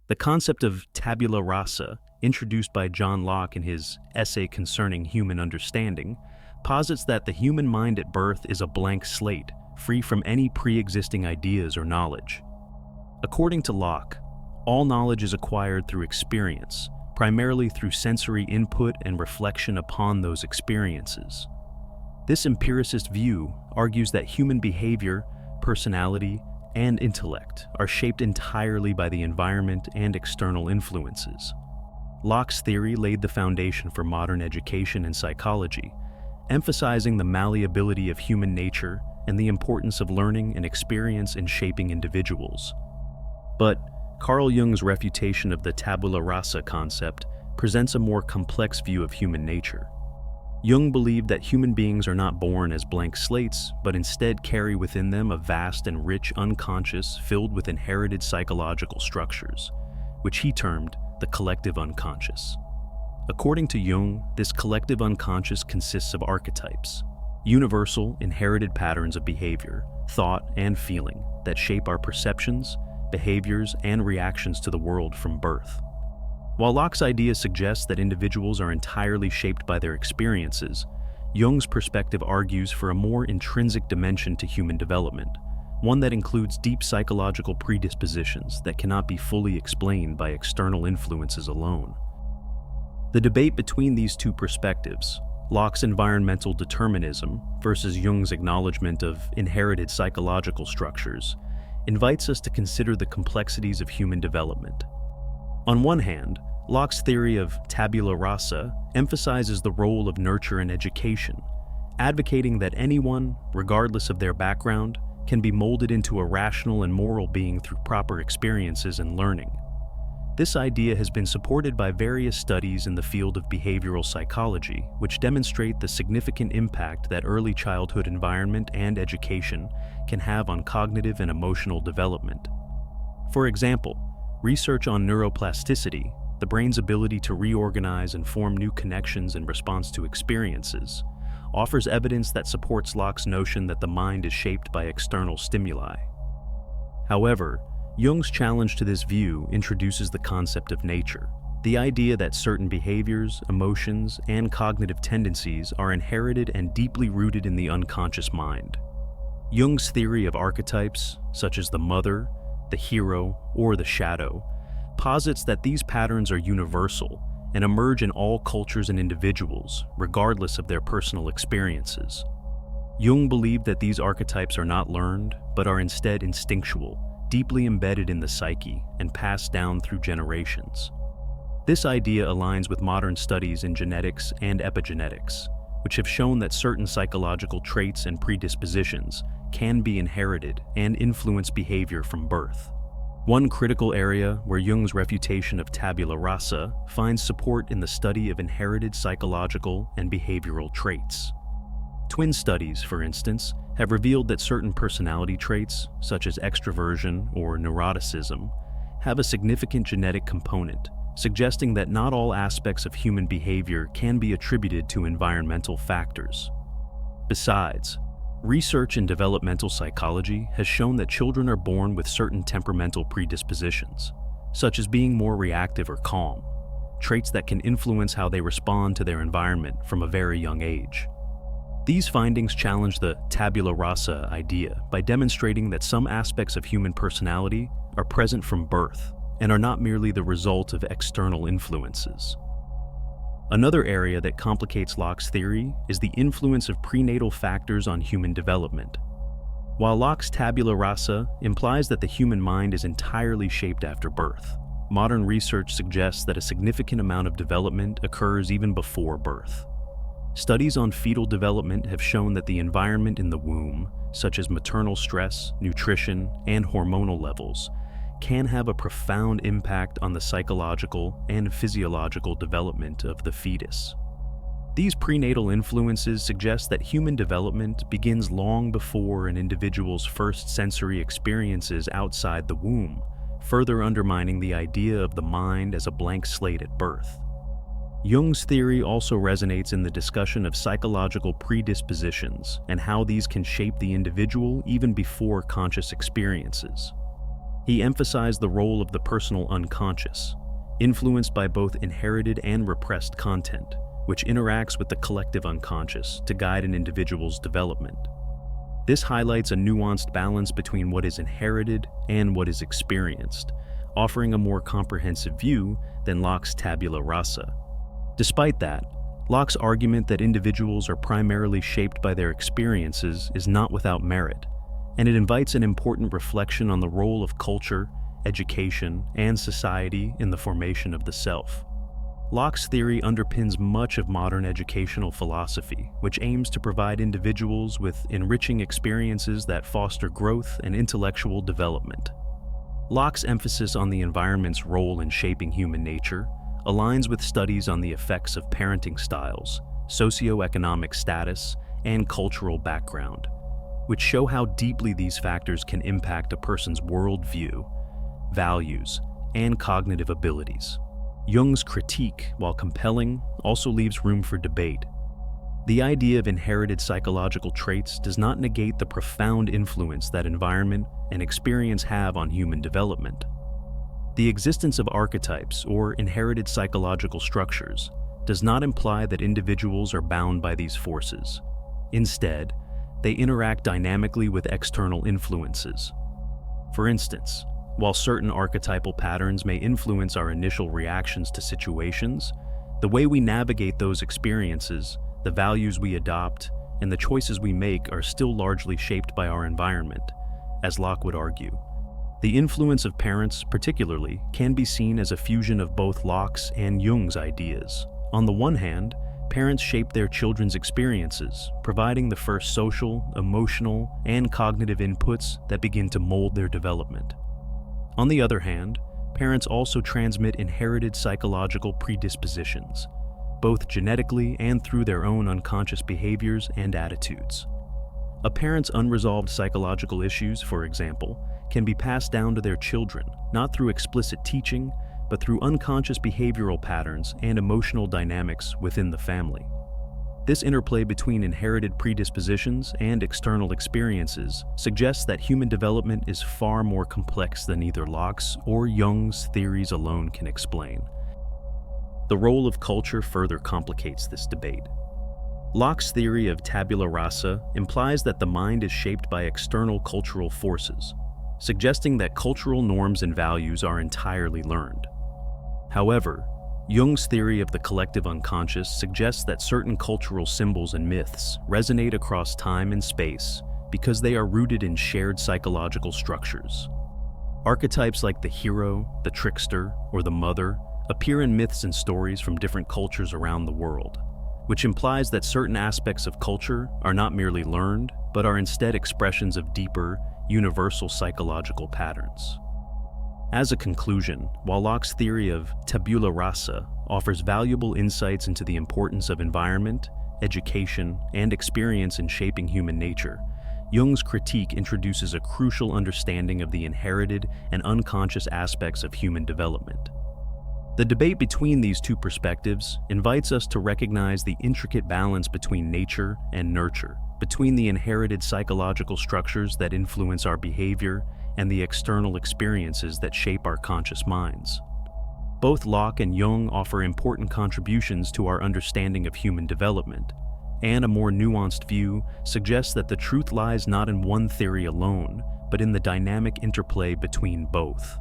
The concept of tabula rasa, introduced by John Locke in his essay concerning human understanding, posits that the human mind at birth is a blank slate, free from any pre-existing ideas or knowledge. According to Locke, all knowledge is acquired through experience, primarily through sensory input and reflection upon those experiences. This empiricist view argues that human behavior, personality, and intellect are shaped entirely by the environment and external influences. Locke's theory laid the foundation for modern education and psychology, emphasizing the malleability of human nature and the importance of learning and experience in shaping individuals. But Carl Jung's refutation of the tabula rasa concept presents a more complex view of human nature. Jung believed that human beings are not born as blank slates, but instead carry within them a vast and rich unconscious filled with inherited psychological structures, which he termed the collective unconscious. According to Jung, this collective unconscious consists of archetypes, universal, inherited patterns of behavior, thought, and feeling that shape our perceptions, behaviors, and reactions to the world from birth. While Locke's idea suggests that individuals are entirely shaped by their experiences, Jung's perspective argues for a more intrinsic dimension to human development, one that includes deep psychological predispositions that cannot be fully explained by external influences alone. The debate between these two perspectives, Locke's environmental determinism versus Jung's acknowledgement of inherited psychological structures, invites us to consider the complexities of human development. On one hand, Locke's theory of tabula rasa emphasizes the role of nurture and education, advocating that anyone, regardless of their background, can be molded into a rational and moral being through proper experiences and learning. This idea has been supported by various studies in the field of behavioral psychology, which demonstrate the significant impact that early childhood environment and education can have on cognitive and emotional development. For example, research on neuroplasticity, the brain's ability to reorganize and form new connections in response to experiences, offers evidence that supports Locke's notion that the mind is shaped by external stimuli. However, Jung's challenge to this view introduces the concept of nature, the idea that certain behaviors, emotions, and cognitive tendencies are inherited and deeply rooted in the unconscious mind. Jung's theory of archetypes, such as the mother, the hero, or the shadow, posits that these patterns are universal and emerge in all cultures and individuals, regardless of their personal experiences. Jung believed that these archetypes are not learned, but are instead instinctual, deeply embedded in the psyche, and passed down through generations. This idea aligns with modern studies in genetics and epigenetics, which have shown that certain psychological traits and predispositions can be inherited and influence behavior from birth. One critical area where Jung's refutation of tabula rasa finds support in the study of inherited psychological and behavioral traits. Twin studies, for instance, have revealed that certain personality traits, such as extroversion or neuroticism, have a significant genetic component, suggesting that not all aspects of human behavior can be attributed to environmental factors. Besides, research in developmental psychology has shown that children are born with certain temperamental predispositions, such as being more reactive or calm, traits that can influence how they respond to their environment from a very young age. These findings challenge the tabula rasa idea by demonstrating that some aspects of human personality are present from birth and are not merely the result of external influences. Another area that complicates Locke's theory is the influence of prenatal factors on human development. While Locke's tabula rasa implies that the human mind is entirely shaped after birth, modern research suggests that a significant amount of development occurs even before birth. Studies on fetal development have shown that the environment in the womb, such as maternal stress, nutrition, and hormonal levels, can have a profound impact on the psychological and physiological development of the fetus. These prenatal influences suggest that human development begins long before an individual's first sensory experiences outside the womb, further undermining the idea of the mind as a blank slate at birth. Jung's theory also resonates in the discussion of psychological predispositions and how these can shape the individual even before conscious experiences. He emphasized the role of the personal unconscious, influenced by both inherited and repressed content, which interacts with the collective unconscious to guide an individual's development. This highlights a nuanced balance between what is inherited and what is experienced, offering a more comprehensive view than Locke's tabula rasa. Despite that, Locke's argument that individuals are primarily shaped by their experiences is not without merit, and it invites an important reflection on the role of culture, education, and society in the formation of the self. Locke's theory underpins much of modern educational philosophy, which aims to provide individuals with enriching experiences that foster growth and intellectual development. Locke's emphasis on the environment's role in shaping human nature aligns with studies on the effects of parenting styles, socioeconomic status, and cultural background, which show how deeply these factors can impact a person's worldview, values, and cognitive abilities. Jung's critique, while compelling, also leaves room for debate. The idea of inherited psychological traits does not negate the profound influence that environment and experience have on human development. The existence of archetypes, or inherited psychological structures, does not imply that individuals are bound by these forces. Instead, they interact dynamically with external influences. For instance, while certain archetypal patterns may influence our initial reactions to situations, the way we navigate those experiences, the values we adopt, and the choices we make are still largely shaped by our environment, as Locke would argue. The influence of parents, particularly, can be seen as a fusion of both Locke's and Jung's ideas. On the one hand, parents shape their children's experiences, providing the first social, emotional, and cognitive inputs that begin to mold their development. On the other hand, parents also transmit inherited psychological predispositions, both genetically and through their own unconscious behaviors and attitudes. A parent's unresolved psychological issues, for example, can be passed down to their children, not through explicit teaching, but through unconscious behavioral patterns and emotional dynamics within the family. This interplay between inherited predispositions and external experiences suggests that human development is far more complex than either Locke's or Jung's theories alone can explain. The role of culture further complicates this debate. Locke's theory of tabula rasa implies that the mind is shaped by external cultural forces, suggesting that cultural norms and values are entirely learned. However, Jung's theory of the collective unconscious suggests that certain cultural symbols and myths resonate across time and space because they are rooted in shared psychological structures. Archetypes like the hero, the trickster, or the mother appear in myths and stories from different cultures around the world, which implies that certain aspects of culture are not merely learned, but are instead expressions of deeper, universal psychological patterns. As a conclusion, while Locke's theory of tabula rasa offers valuable insights into the importance of environment, education, and experience in shaping human nature, Jung's critique introduces a crucial understanding of the inherited and unconscious aspects of human development. The debate between these two perspectives invites us to recognize the intricate balance between nature and nurture, between the inherited psychological structures that influence our behavior and the external experiences that shape our conscious minds. Both Locke and Jung offer important contributions to our understanding of human development, and a more nuanced view suggests that the truth lies not in one theory alone, but in the dynamic interplay between both.